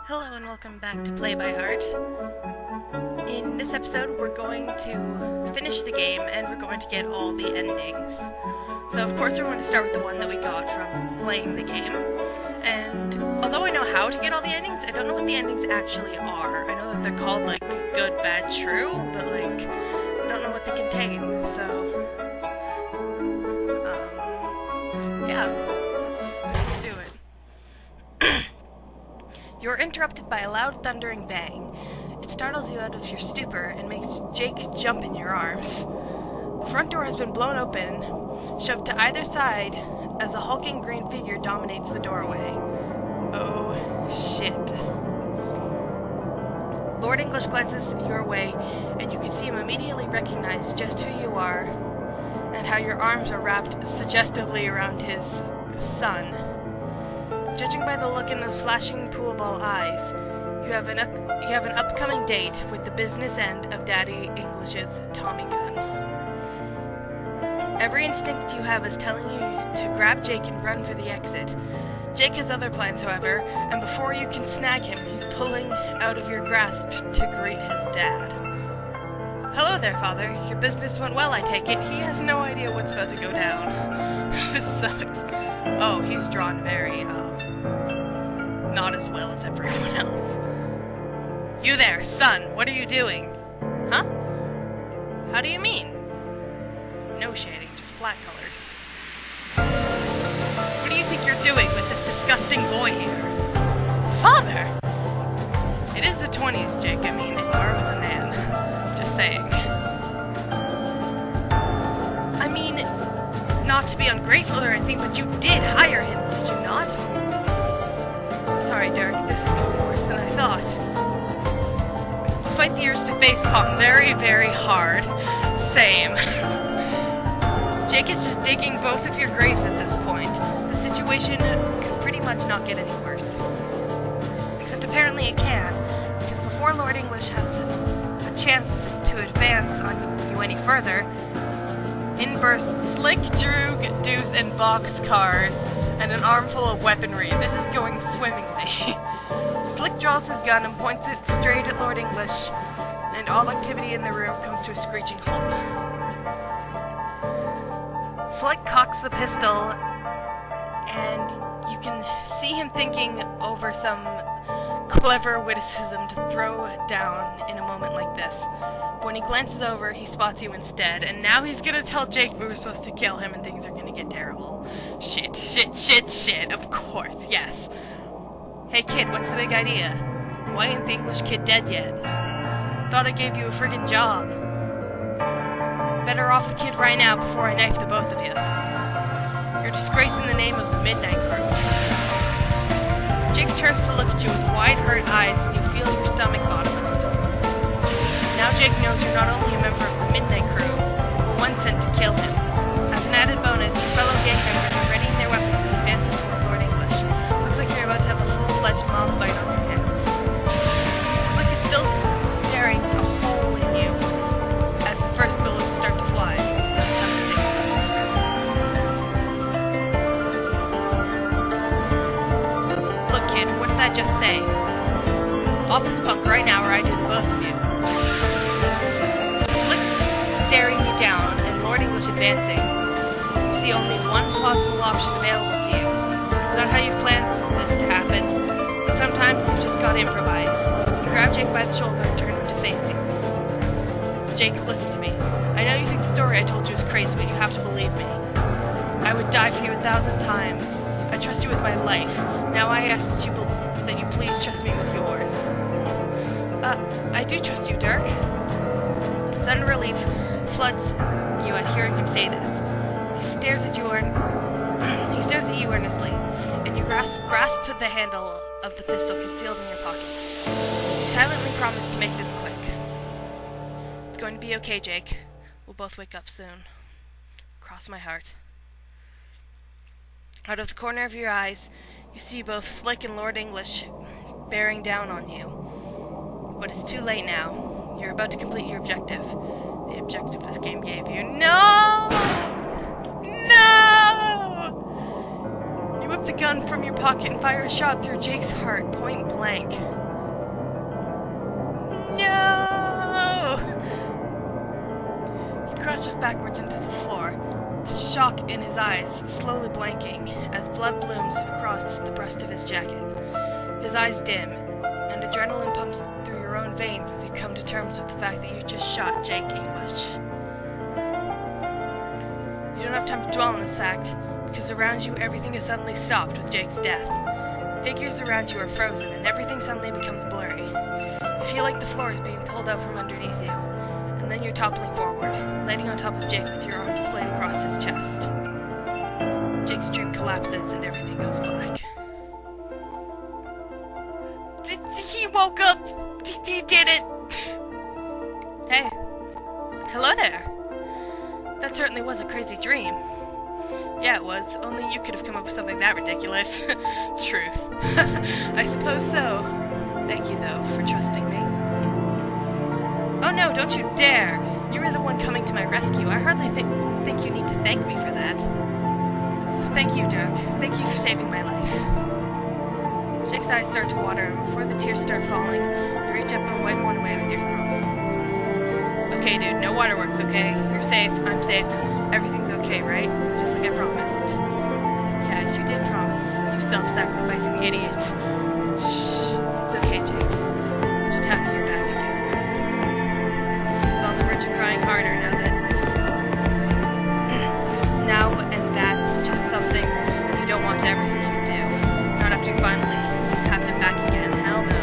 Hello and welcome back to Play by Heart. In this episode, we're going to finish the game and we're going to get all the endings. So of course we're going to start with the one that we got from playing the game. And although I know how to get all the endings, I don't know what the endings actually are. I know that they're called like good, bad, true, but like I don't know what they contain. So yeah, let's do it. You are interrupted by a loud thundering bang. It startles you out of your stupor and makes Jake jump in your arms. The front door has been blown open, shoved to either side, as a hulking green figure dominates the doorway. Oh, shit. Lord English glances your way, and you can see him immediately recognize just who you are, and how your arms are wrapped suggestively around his son. Judging by the look in those flashing pool ball eyes, you have an upcoming date with the business end of Daddy English's Tommy gun. Every instinct you have is telling you to grab Jake and run for the exit. Jake has other plans, however, and before you can snag him, he's pulling out of your grasp to greet his dad. Hello there, Father. Your business went well, I take it. He has no idea what's about to go down. This sucks. Oh, he's drawn very, not as well as everyone else. You there, son, what are you doing? Huh? How do you mean? No shading, just flat colors. What do you think you're doing with this disgusting boy here? Father! It is the 20s, Jake. I mean, you are with a man. Just saying. I mean, not to be ungrateful or anything, but you did hire him, did you not? Sorry, Derek, this is going worse than I thought. Fight the urge to facepalm very, very hard. Same. Jake is just digging both of your graves at this point. The situation could pretty much not get any worse. Except apparently it can, because before Lord English has a chance to advance on you any further, in burst Slick, Droog, Deuce, and Boxcars, and an armful of weaponry. This is going swimmingly. Slick draws his gun and points it straight at Lord English, and all activity in the room comes to a screeching halt. Slick cocks the pistol, and you can see him thinking over some clever witticism to throw down in a moment like this. When he glances over, he spots you instead, and now he's gonna tell Jake we were supposed to kill him and things are gonna get terrible. Shit, of course, yes. Hey kid, what's the big idea? Why ain't the English kid dead yet? Thought I gave you a friggin' job. Better off the kid right now before I knife the both of you. You're disgracing the name of the Midnight Crew. Jake turns to look at you with wide hurt eyes and you feel your stomach bottom out. Now Jake knows you're not only a member of the Midnight Crew, but one sent to kill him. As an added bonus, your fellow gang members are readying their weapons and advancing towards Lord English. Looks like you're about to have a full-fledged mob fight on your hands. Slick is still staring a hole in you as the first bullets start to fly. Time to think. Look, kid, what did I just say? Off this punk right now or I do the both of you. Staring you down and Lord English advancing, you see only one possible option available to you. It's not how you planned this to happen, but sometimes you've just got to improvise. You grab Jake by the shoulder and turn him to face you. Jake, listen to me. I know you think the story I told you is crazy, but you have to believe me. I would die for you 1,000 times. I trust you with my life. Now I ask that you please trust me with yours. I do trust you, Dirk. Sudden relief floods you at hearing him say this. He stares at you earnestly, and you grasp the handle of the pistol concealed in your pocket. You silently promise to make this quick. It's going to be okay, Jake. We'll both wake up soon. Cross my heart. Out of the corner of your eyes, you see both Slick and Lord English bearing down on you. But it's too late now. You're about to complete your objective. The objective this game gave you. No! No! You whip the gun from your pocket and fire a shot through Jake's heart, point blank. No! He crouches backwards into the floor, the shock in his eyes slowly blanking as blood blooms across the breast of his jacket. His eyes dim, and adrenaline pumps through your own veins as you come to terms with the fact that you just shot Jake English. You don't have time to dwell on this fact, because around you everything is suddenly stopped with Jake's death. Figures around you are frozen, and everything suddenly becomes blurry. You feel like the floor is being pulled out from underneath you, and then you're toppling forward, landing on top of Jake with your arms splayed across his chest. Jake's dream collapses, and everything goes black. He woke up! He did it! Hey. Hello there. That certainly was a crazy dream. Yeah, it was. Only you could have come up with something that ridiculous. Truth. I suppose so. Thank you, though, for trusting me. Oh no, don't you dare! You were the one coming to my rescue. I hardly think you need to thank me for that. So thank you, Dirk. Thank you for saving my life. Jake's eyes start to water, and before the tears start falling, you reach up and wipe one away with your thumb. Okay, dude, no waterworks, okay? You're safe, I'm safe, everything's okay, right? Just like I promised. Yeah, you did promise, you self-sacrificing idiot. Shh, it's okay, Jake. I'm just happy you're back again. He's on the verge of crying harder now and that's just something you don't want to ever see him do. Not after you finally have him back again. Hell no.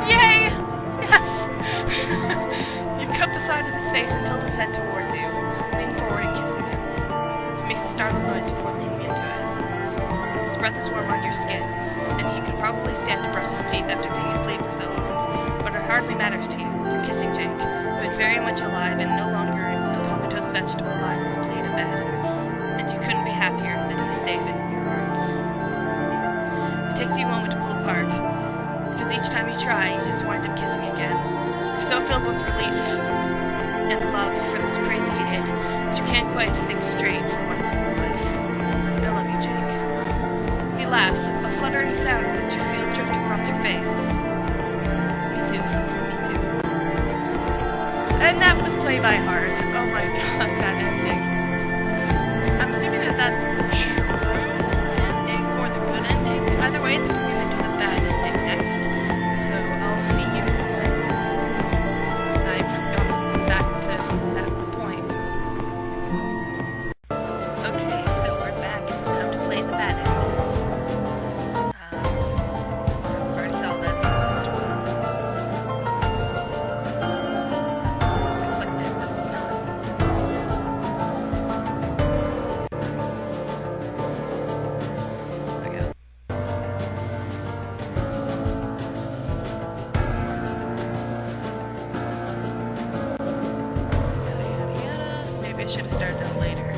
Yay! Yes! You cup the side of his face and tilt his head towards you, lean forward and kissing him. He makes a startled noise before leaning into it. His breath is warm on your skin, and he can probably stand to brush his teeth after being asleep for so long. But it hardly matters to you. You're kissing Jake, who is very much alive and no longer a comatose vegetable lying limply in a bed. And you couldn't be happier that he's safe in your arms. It takes you a moment to pull apart, because each time you try, you just wind up kissing again. You're so filled with relief and love for this crazy idiot that you can't quite think straight for once in your life. I love you, Jake. He laughs, a fluttering sound that you feel drift across your face. Me too, love. Me too. And that was Play by Heart. Oh my god, that ending. I'm assuming that that's the true ending or the good ending. Either way, we're going to do the bad ending next. So I'll see you when I've gotten back to that point. Okay, so we're back. It's time to play the bad ending. I've already saw that in the last one. I clicked it, but it's not. There we go. Yada yada yada. Maybe I should have started that later.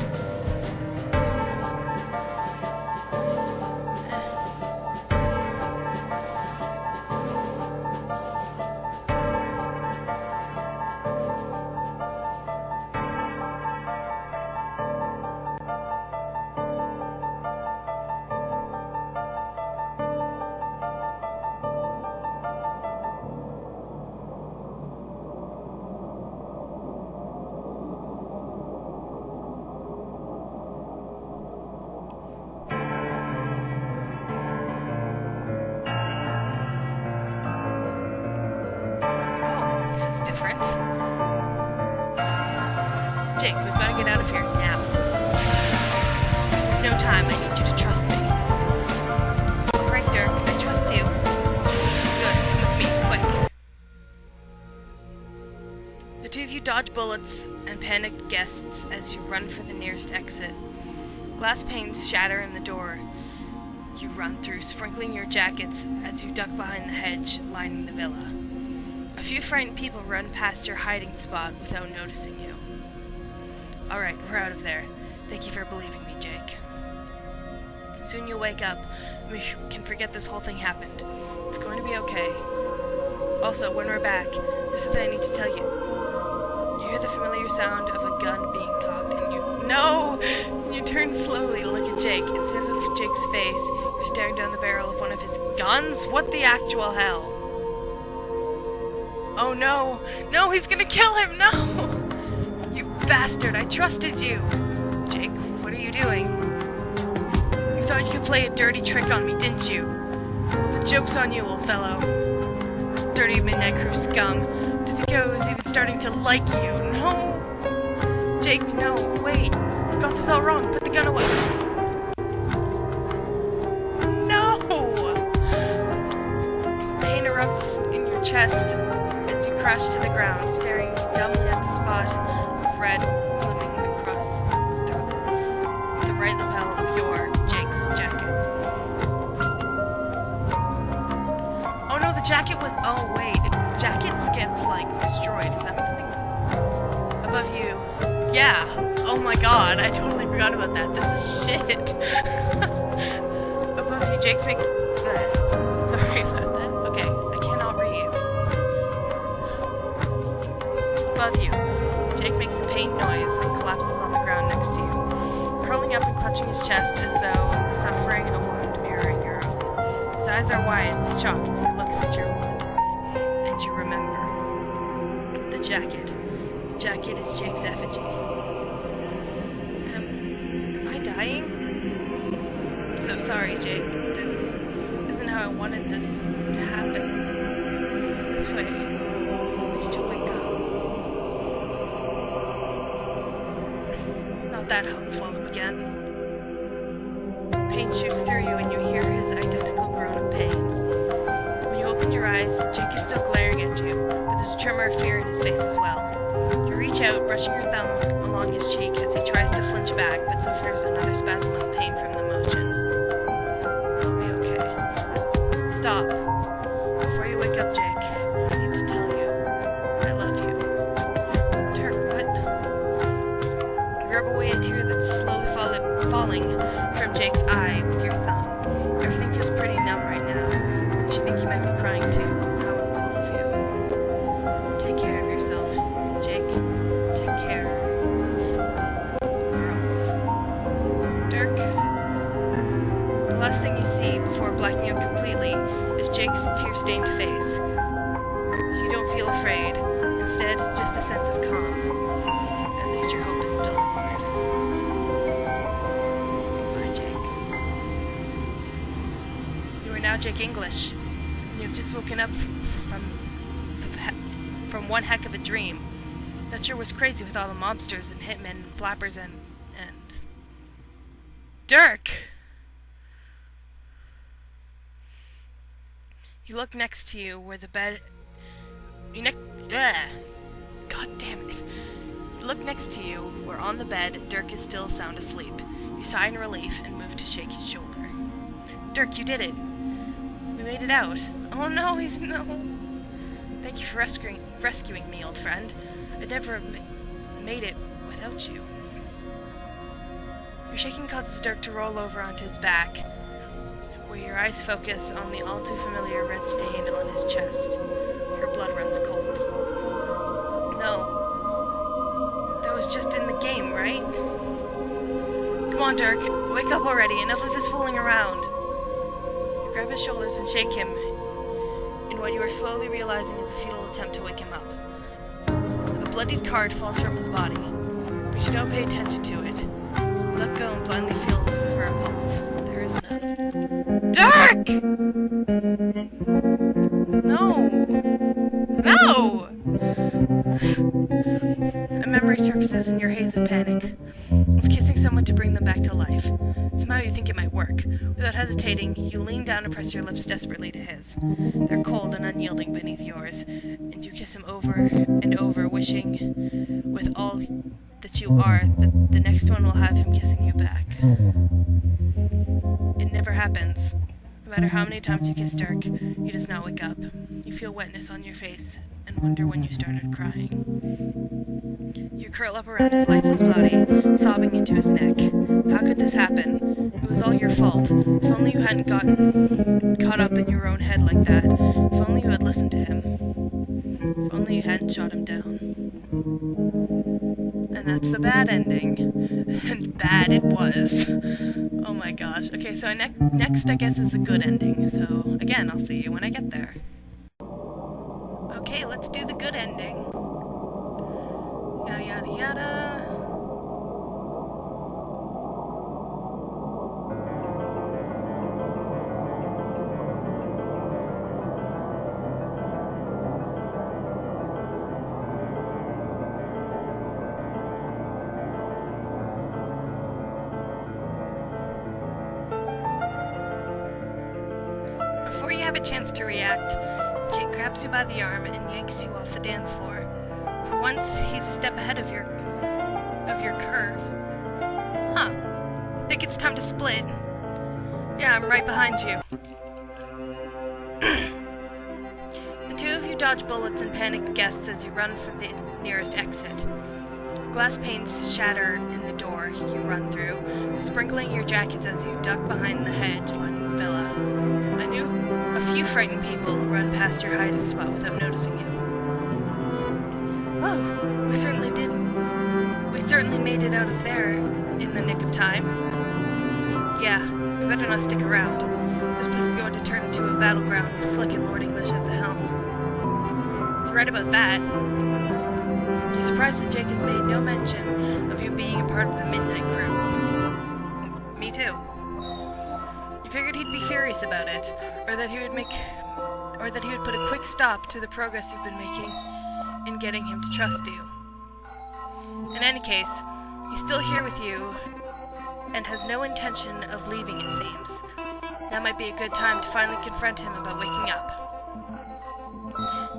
This is different. Jake, we've got to get out of here now. There's no time. I need you to trust me. All right, Dirk. I trust you. Good. Come with me, quick. The two of you dodge bullets and panicked guests as you run for the nearest exit. Glass panes shatter in the door you run through, sprinkling your jackets as you duck behind the hedge lining the villa. A few frightened people run past your hiding spot without noticing you. Alright, we're out of there. Thank you for believing me, Jake. Soon you'll wake up, and we can forget this whole thing happened. It's going to be okay. Also, when we're back, there's something I need to tell you. You hear the familiar sound of a gun being cocked, and you No! You turn slowly to look at Jake. Instead of Jake's face, you're staring down the barrel of one of his guns? What the actual hell? Oh no! No, he's gonna kill him! No! You bastard, I trusted you! Jake, what are you doing? You thought you could play a dirty trick on me, didn't you? The joke's on you, old fellow. Dirty Midnight Crew scum. To think I was even starting to like you. No! Jake, no, wait. You got this all wrong. Put the gun away. No! Pain erupts in your chest as you crash to the ground, staring dumbly at the spot of red glimmering across the right lapel of your, Jake's, jacket. Oh no, the jacket was... Oh wait, if the jacket gets, like, destroyed, does that mean something? Above you. Yeah. Oh my god, I totally forgot about that. This is shit. Above you, Jake's make... Sorry about that. Okay, I cannot read. Above you, Jake makes a pained noise and collapses on the ground next to you, curling up and clutching his chest as though suffering a wound mirroring your own. His eyes are wide with shock as he looks at your wound, and you remember. The jacket. The jacket is Jake's effigy. Am I dying? I'm so sorry, Jake. This isn't how I wanted this to happen. This way. At least you'll wake up. Not that, I'll swallow again. Pain shoots through you and you hear his identical groan of pain. When you open your eyes, Jake is still glaring at you, but there's a tremor of fear in his face as well. You reach out, brushing your thumb along his cheek as he tries to flinch back, but suffers another spasm of pain from the motion. You'll be okay. Stop. Before you wake up, Jake, I need to tell you, I love you. Dirk, what? You rub away a tear that's slowly falling from Jake's eye with your thumb. Everything feels pretty numb right now, but you think you might be crying too. How uncool of you. Take care of yourself, Jake. Take care of girls. Dirk. The last thing you see before blacking out completely is Jake's tear-stained face. You don't feel afraid. Instead, just a sense of calm. At least your hope is still alive. Goodbye, Jake. You are now Jake English. You have just woken up from one heck of a dream. That sure was crazy with all the mobsters and hitmen and flappers and... Dirk! You look next to you where the bed... God damn it. You look next to you where on the bed Dirk is still sound asleep. You sigh in relief and move to shake his shoulder. Dirk, you did it. We made it out. Oh no, he's no. Thank you for rescuing me, old friend. I'd never have made it without you. Your shaking causes Dirk to roll over onto his back, where your eyes focus on the all too familiar red stain on his chest. Your blood runs cold. No. That was just in the game, right? Come on, Dirk. Wake up already. Enough of this fooling around. You grab his shoulders and shake him in what you are slowly realizing is a futile attempt to wake him up. A bloodied card falls from his body, but you don't pay attention to it. You let go and blindly feel for a pulse. There is none. Dirk! No! No! A memory surfaces in your haze of panic, of kissing someone to bring them back to life. Somehow you think it might work. Without hesitating, you lean down and press your lips desperately to his. They're cold and unyielding beneath yours, and you kiss him over and over, wishing with all that you are that the next one will have him kissing you back. It never happens. No matter how many times you kiss Dirk, he does not wake up. You feel wetness on your face and wonder when you started crying. You curl up around his lifeless body, sobbing into his neck. How could this happen? It was all your fault. If only you hadn't gotten caught up in your own head like that. If only you had listened to him. If only you hadn't shot him down. And that's the bad ending. And bad it was. Oh my gosh. Okay, so next I guess is the good ending. So, again, I'll see you when I get there. Okay, let's do the good ending. Yada yada yada. Before you have a chance to react, Jake grabs you by the arm and yanks you off the dance floor. For once, he's a step ahead of your curve. Huh. Think it's time to split. Yeah, I'm right behind you. The two of you dodge bullets and panicked guests as you run for the nearest exit. Glass panes shatter in the door you run through, sprinkling your jackets as you duck behind the hedge lining the villa. A few frightened people run past your hiding spot without noticing you. Oh, we certainly did. We certainly made it out of there in the nick of time. Yeah, we better not stick around. This place is going to turn into a battleground with Slick and Lord English at the helm. You're right about that. You're surprised that Jake has made no mention of you being a part of the Midnight Crew. Me too. You figured he'd be furious about it, or that he would put a quick stop to the progress you've been making in getting him to trust you. In any case, he's still here with you, and has no intention of leaving, it seems. That might be a good time to finally confront him about waking up.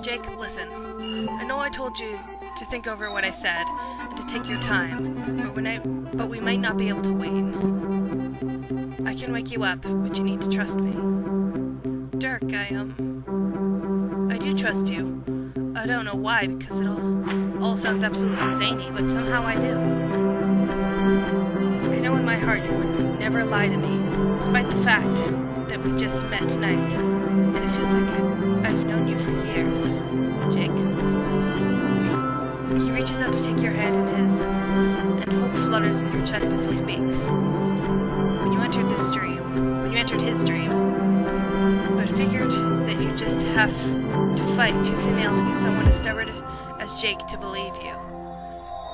Jake, listen. I know I told you to think over what I said, and to take your time, but we might not be able to wait. I can wake you up, but you need to trust me. Dirk, I do trust you. I don't know why, because it all sounds absolutely zany, but somehow I do. I know in my heart you would never lie to me, despite the fact that we just met tonight, and it feels like I've known you for years. Jake? He reaches out to take your hand in his, and hope flutters in your chest as he speaks. When you entered his dream, I figured that you just have to fight tooth and nail to get someone as stubborn as Jake to believe you.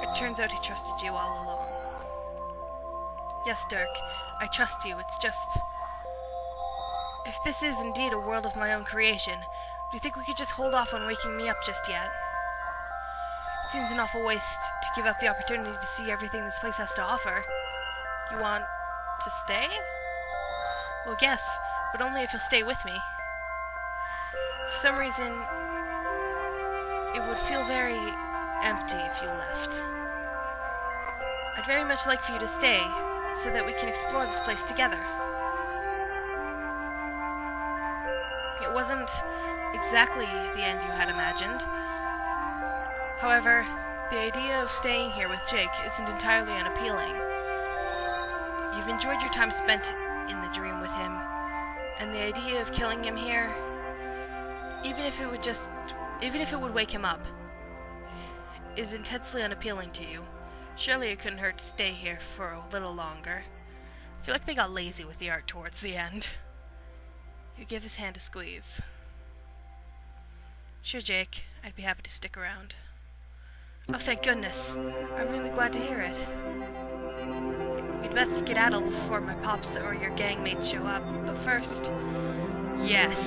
It turns out he trusted you all along. Yes, Dirk, I trust you. It's just... If this is indeed a world of my own creation, do you think we could just hold off on waking me up just yet? It seems an awful waste to give up the opportunity to see everything this place has to offer. You want to stay? Well, yes, but only if you'll stay with me. For some reason, it would feel very empty if you left. I'd very much like for you to stay, so that we can explore this place together. It wasn't exactly the end you had imagined. However, the idea of staying here with Jake isn't entirely unappealing. You've enjoyed your time spent in the dream with him, and the idea of killing him here, even if it would wake him up, is intensely unappealing to you. Surely it couldn't hurt to stay here for a little longer. I feel like they got lazy with the art towards the end. You give his hand a squeeze. Sure, Jake. I'd be happy to stick around. Oh, thank goodness. I'm really glad to hear it. We'd best skedaddle before my pops or your gang mates show up, but first... Yes.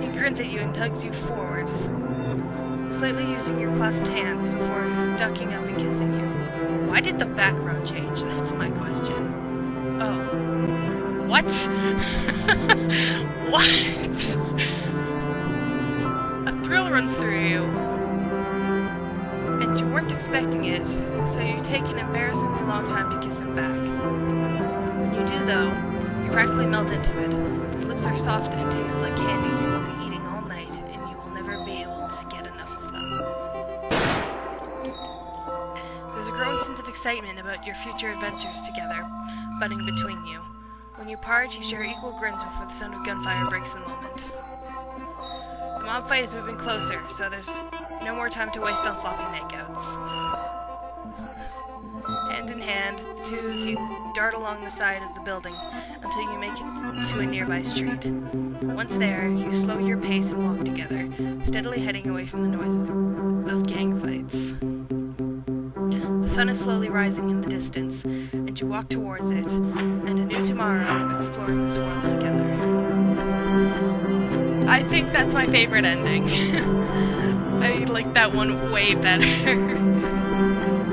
He grins at you and tugs you forwards, slightly using your clasped hands before ducking up and kissing you. Why did the background change? That's my question. Oh. What? What? A thrill runs through you, and you weren't expecting it, so you take an embarrassingly long time to kiss him back. When you do, though, you practically melt into it. His lips are soft and taste like candies he's been eating all night, and you will never be able to get enough of them. There's a growing sense of excitement about your future adventures together, budding between you. When you part, you share equal grins before the sound of gunfire breaks the moment. The mob fight is moving closer, so there's no more time to waste on sloppy makeouts. Hand in hand, the two of you dart along the side of the building until you make it to a nearby street. Once there, you slow your pace and walk together, steadily heading away from the noises of gang fights. The sun is slowly rising in the distance, and you walk towards it, and a new tomorrow exploring this world together. I think that's my favorite ending. I like that one way better.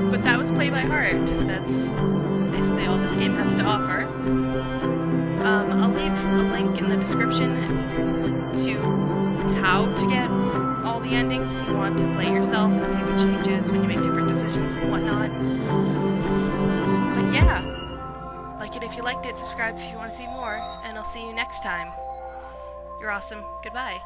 But that was Play by Heart. That's basically all this game has to offer. I'll leave a link in the description to how to get all the endings if you want to play yourself and see what changes when you make different decisions and whatnot. But yeah, like it if you liked it, subscribe if you want to see more, and I'll see you next time. You're awesome. Goodbye.